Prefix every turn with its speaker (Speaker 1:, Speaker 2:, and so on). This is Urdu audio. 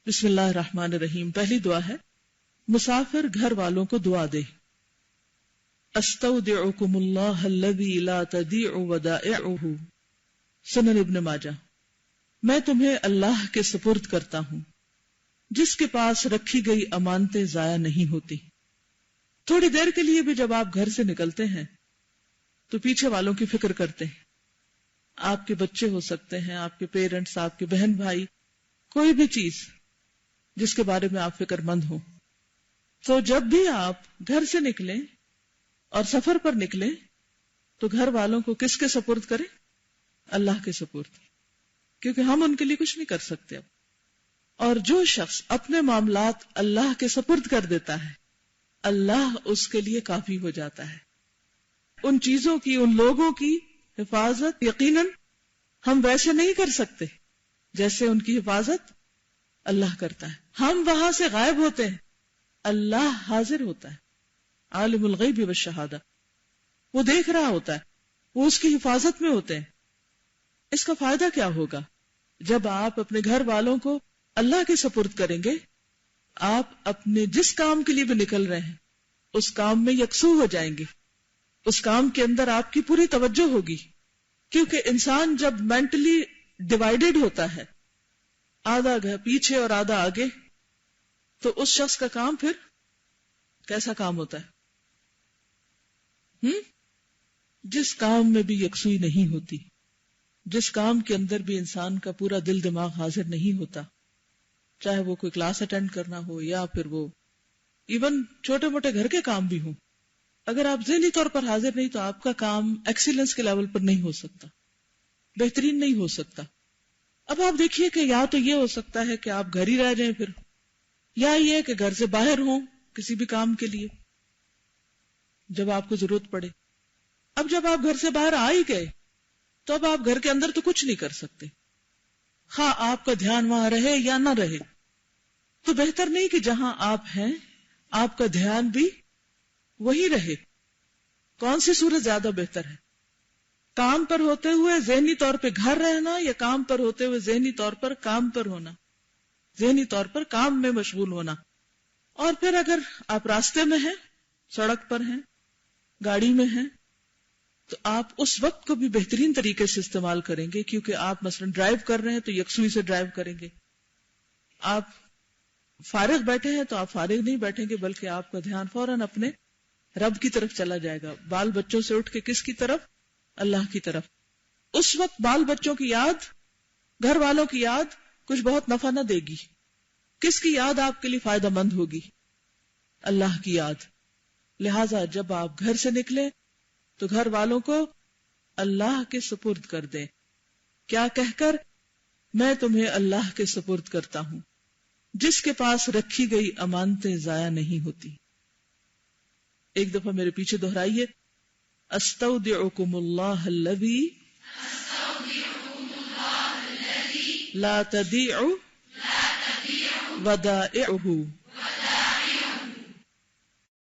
Speaker 1: بسم اللہ الرحمن الرحیم. پہلی دعا ہے مسافر گھر والوں کو دعا دے. استودعکم اللہ الذی لا تضیع ودائعہ. سنن ابن ماجہ. میں تمہیں اللہ کے سپرد کرتا ہوں جس کے پاس رکھی گئی امانتیں ضائع نہیں ہوتی. تھوڑی دیر کے لیے بھی جب آپ گھر سے نکلتے ہیں تو پیچھے والوں کی فکر کرتے ہیں. آپ کے بچے ہو سکتے ہیں، آپ کے پیرنٹس، آپ کے بہن بھائی، کوئی بھی چیز جس کے بارے میں آپ فکر مند ہو. تو جب بھی آپ گھر سے نکلیں اور سفر پر نکلیں تو گھر والوں کو کس کے سپرد کریں؟ اللہ کے سپرد، کیونکہ ہم ان کے لیے کچھ نہیں کر سکتے اب. اور جو شخص اپنے معاملات اللہ کے سپرد کر دیتا ہے اللہ اس کے لیے کافی ہو جاتا ہے. ان چیزوں کی، ان لوگوں کی حفاظت یقیناً ہم ویسے نہیں کر سکتے جیسے ان کی حفاظت اللہ کرتا ہے. ہم وہاں سے غائب ہوتے ہیں، اللہ حاضر ہوتا ہے، عالم الغیب والشہادہ. وہ دیکھ رہا ہوتا ہے، وہ اس کی حفاظت میں ہوتے ہیں. اس کا فائدہ کیا ہوگا؟ جب آپ اپنے گھر والوں کو اللہ کے سپرد کریں گے، آپ اپنے جس کام کے لیے بھی نکل رہے ہیں اس کام میں یکسو ہو جائیں گے. اس کام کے اندر آپ کی پوری توجہ ہوگی، کیونکہ انسان جب مینٹلی ڈیوائیڈڈ ہوتا ہے، آدھا پیچھے اور آدھا آگے، تو اس شخص کا کام پھر کیسا کام ہوتا ہے؟ جس کام میں بھی یکسوئی نہیں ہوتی، جس کام کے اندر بھی انسان کا پورا دل دماغ حاضر نہیں ہوتا، چاہے وہ کوئی کلاس اٹینڈ کرنا ہو یا پھر وہ ایون چھوٹے موٹے گھر کے کام بھی ہوں، اگر آپ ذہنی طور پر حاضر نہیں تو آپ کا کام ایکسیلنس کے لیول پر نہیں ہو سکتا، بہترین نہیں ہو سکتا. اب آپ دیکھیے کہ یا تو یہ ہو سکتا ہے کہ آپ گھر ہی رہ جائیں پھر، یا یہ کہ گھر سے باہر ہوں کسی بھی کام کے لیے جب آپ کو ضرورت پڑے. اب جب آپ گھر سے باہر آ ہی گئے تو اب آپ گھر کے اندر تو کچھ نہیں کر سکتے، خواہ آپ کا دھیان وہاں رہے یا نہ رہے. تو بہتر نہیں کہ جہاں آپ ہیں آپ کا دھیان بھی وہی رہے. کون سی صورت زیادہ بہتر ہے؟ کام پر ہوتے ہوئے ذہنی طور پہ گھر رہنا یا کام پر ہوتے ہوئے ذہنی طور پر کام پر ہونا؟ ذہنی طور پر کام میں مشغول ہونا. اور پھر اگر آپ راستے میں ہیں، سڑک پر ہیں، گاڑی میں ہیں، تو آپ اس وقت کو بھی بہترین طریقے سے استعمال کریں گے، کیونکہ آپ مثلا ڈرائیو کر رہے ہیں تو یکسوئی سے ڈرائیو کریں گے. آپ فارغ بیٹھے ہیں تو آپ فارغ نہیں بیٹھیں گے، بلکہ آپ کا دھیان فوراً اپنے رب کی طرف چلا جائے گا. بال بچوں سے اٹھ کے کس کی طرف؟ اللہ کی طرف. اس وقت بال بچوں کی یاد، گھر والوں کی یاد کچھ بہت نفع نہ دے گی. کس کی یاد آپ کے لیے فائدہ مند ہوگی؟ اللہ کی یاد. لہذا جب آپ گھر سے نکلیں تو گھر والوں کو اللہ کے سپرد کر دیں. کیا کہہ کر؟ میں تمہیں اللہ کے سپرد کرتا ہوں جس کے پاس رکھی گئی امانتیں ضائع نہیں ہوتی. ایک دفعہ میرے پیچھے دہرائیے. استودعکم اللہ الذی لا تضیع ودائعہ.